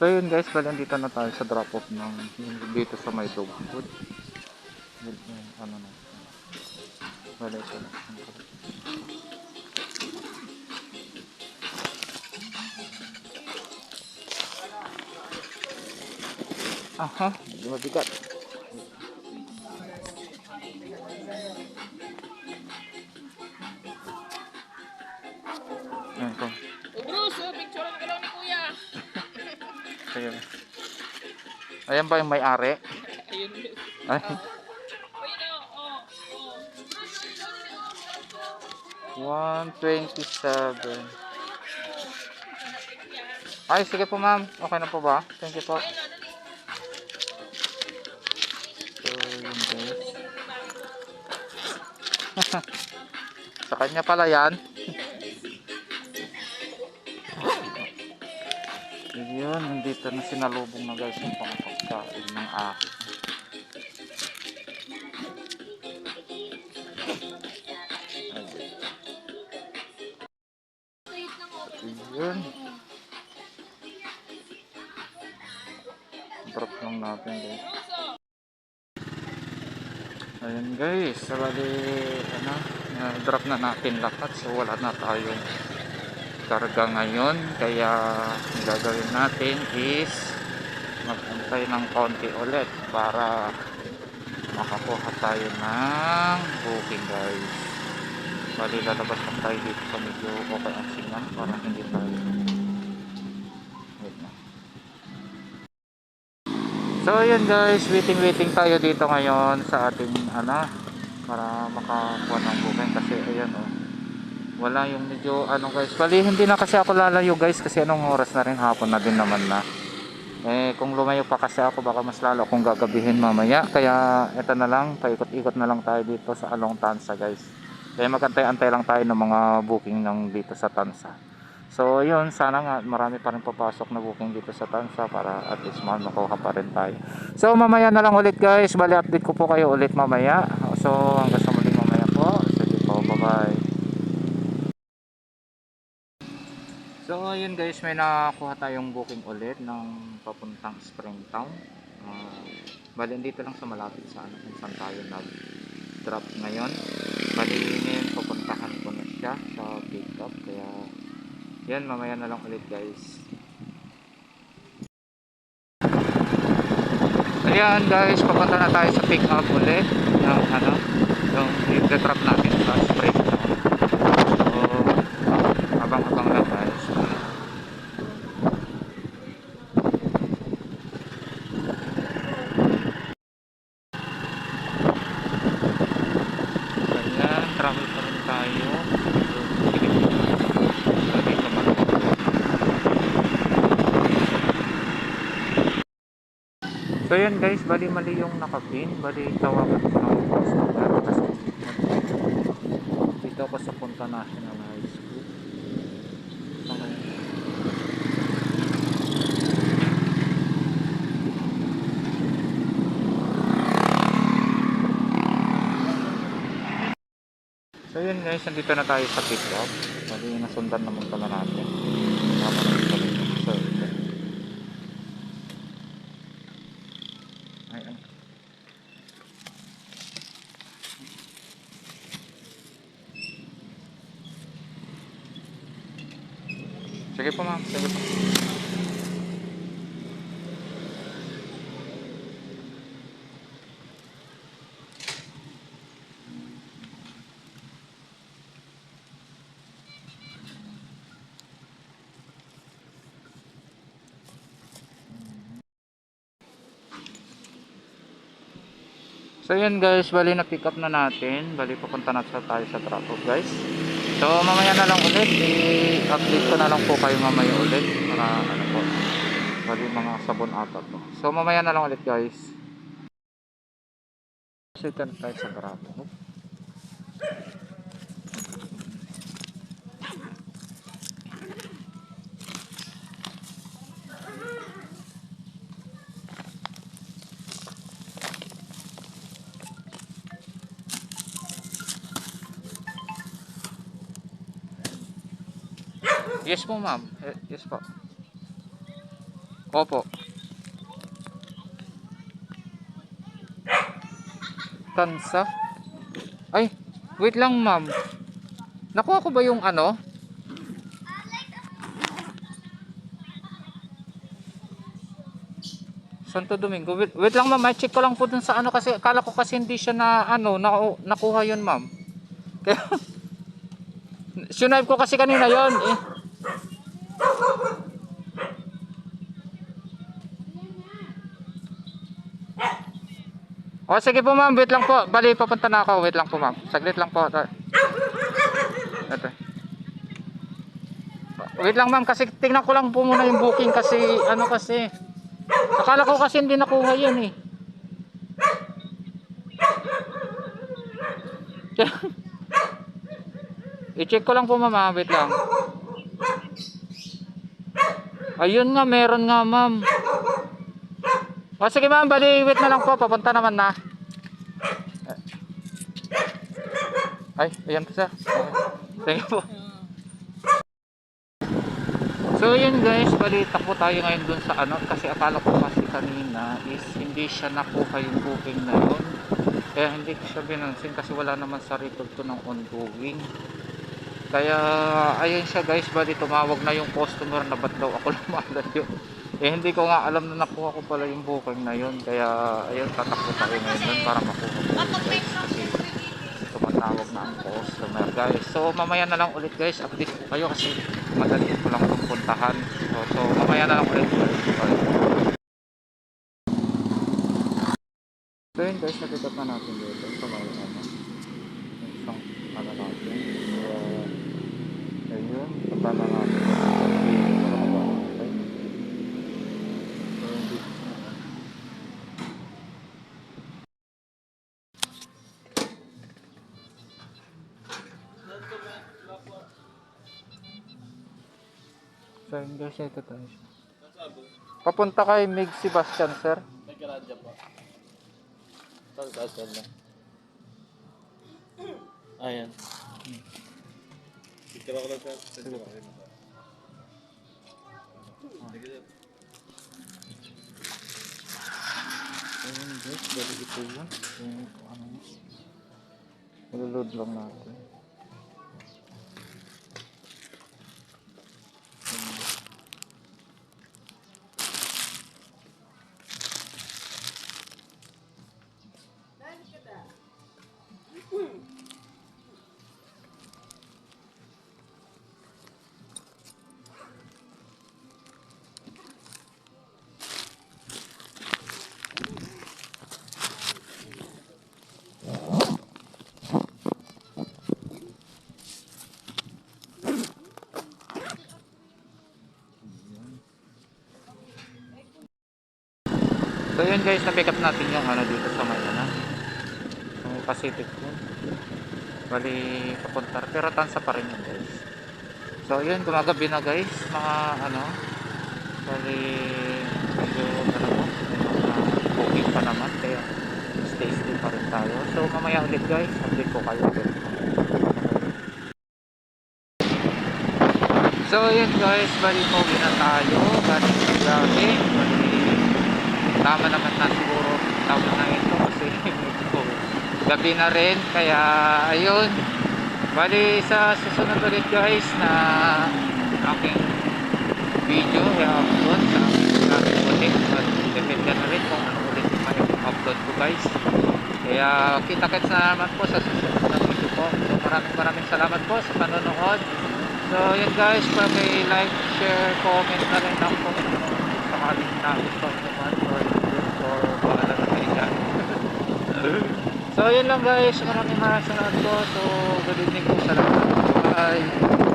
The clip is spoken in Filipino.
So yun guys, bali dito na tayo sa drop off ng dito sa may dog food. Ano na. Bali ito na. Aha, mabigat. Ayan ko. Bruce, picture ka daw ni Kuya. Ayan. Ayan ba yung may-ari? Ayun. Ay. Oh. 127. Ay, sige po ma'am. Okay na po ba? Thank you po. So, yun guys. Sa kanya pala yan. Yun, nandito na sinalubong na guys yung pangpagkain ng akin. Yun. Drop lang natin guys. Ayun guys, so bali ano, drop na natin lahat, so wala na tayong karga ngayon, kaya gagawin natin is magantay ng konti ulit para makakuha tayo ng booking guys. Bali lalabas lang tayo dito sa medyo okay ang signal para hindi tayo wait na. So yun guys, waiting tayo dito ngayon sa ating ano para makakuha ng booking kasi ayan oh, wala yung medyo ano guys, bali hindi na kasi ako lalayo guys kasi anong oras na rin, hapon na din naman na. Kung lumayo pa kasi ako baka mas lalo akong gagabihin mamaya, kaya eto na lang, paikot-ikot na lang tayo dito sa Along Tansa guys. Kaya magantay-antay lang tayo ng mga booking ng dito sa Tansa. So yun, sana nga marami pa rin papasok na booking dito sa Tansa para at least makuha pa rin tayo. So mamaya na lang ulit guys, bali update ko po kayo ulit mamaya. So hanggang sa muling mamaya po. Sige po, bye bye. So ayun guys, may nakakuha tayong booking ulit ng papuntang Springtown. Bali dito lang sa malapit sa ano kung saan tayo nag drop ngayon. Bali ngayon pupuntahan ko na siya sa pick up, kaya yan mamaya na lang ulit guys. Ayan guys, papunta na tayo sa pick up ulit ng ano, yung i-drop natin sa Springtown. So abang-abang lang guys. Ayan, travel pa rin tayo. So yun guys, bali mali yung nakapin, bali tawagan ko ng customer kasi dito ako sa Punta National High School. Okay. So yun guys, nandito na tayo sa pick up. Bali nasundan naman pala natin. Tama na yung pala. So ito. Ayan. Sige po ma'am, sige po. So yun guys, bali na pick up na natin. Bali papunta na tayo sa drop off guys. So mamaya na lang ulit, i-update ko na lang po kayo mamaya ulit para ano po. Bali mga sabon ata to. So mamaya na lang ulit guys. So ito na tayo sa drop off. Yes po ma'am. Yes po. Opo. Tansa. Ay, wait lang ma'am. Nakuha ko ba yung ano? Santo Domingo. Wait lang ma'am, i-check ko lang po dun sa ano kasi akala ko kasi hindi siya na ano, nakuha yun ma'am. Kaya sinipe ko kasi kanina yon eh. O sige po ma'am, wait lang po. Bali papunta na ako. Wait lang po ma'am. Saglit lang po. Ito. Wait lang ma'am kasi tingnan ko lang po muna yung booking kasi ano kasi akala ko kasi hindi nakuha yun eh. I-check ko lang po ma'am, wait lang. Ayun nga, meron nga ma'am. O sige ma'am, bali wait na lang po, papunta naman na. Ay, ayan po sir. Thank you po. So yun guys, bali takbo tayo ngayon dun sa ano kasi akala ko kasi kanina is hindi siya nakuha yung booking na yun. Kaya hindi ko siya binansin kasi wala naman sa record ko ng ongoing. Kaya ayun siya guys, bali tumawag na yung customer na ba't daw ako lumalayo. Eh hindi ko nga alam na nakuha ko pala yung booking na yun. Kaya ayun, tatakbo tayo ngayon dun para makuha ko guys kasi tumatawag na ang customer guys. So mamaya na lang ulit guys, update ko kayo kasi madali ko lang itong puntahan. So mamaya na lang ulit guys. So yun guys, napitat na natin dito sa may ano, isang ano natin. Ayun, punta na natin. So yun guys, ito tayo. Papunta kay Mig Sebastian sir. May garanja pa. Saan na? Ayan. Picture ako lang sir. Sige. Ayun guys, bali ito yun. Yung ano, niloload lang natin. So yun guys, na-pick up natin yung ano dito sa may ano, sa may Pacific yun. Bali papunta, pero tansa pa rin yun guys. So yun, gumagabi na guys, mga ano, bali medyo ano mo, booking pa naman, kaya stay pa rin tayo. So mamaya ulit guys, update ko kayo ulit. So yun guys, bali pauwi na tayo, bali grabe, bali tama naman na siguro, tama na ito kasi medyo gabi na rin, kaya ayun, bali sa susunod ulit guys na aking video i-upload sa aking ulit, depende na rin kung ano ulit yung upload ko guys, kaya kita-kits na naman po sa susunod na video po. So maraming salamat po sa panonood. So yun guys, pag-like, share, comment na rin ako kung sakaling na-gusto naman or paalala na kayo dyan. So yun lang guys, maraming salamat po. So good evening po sa lahat. Bye!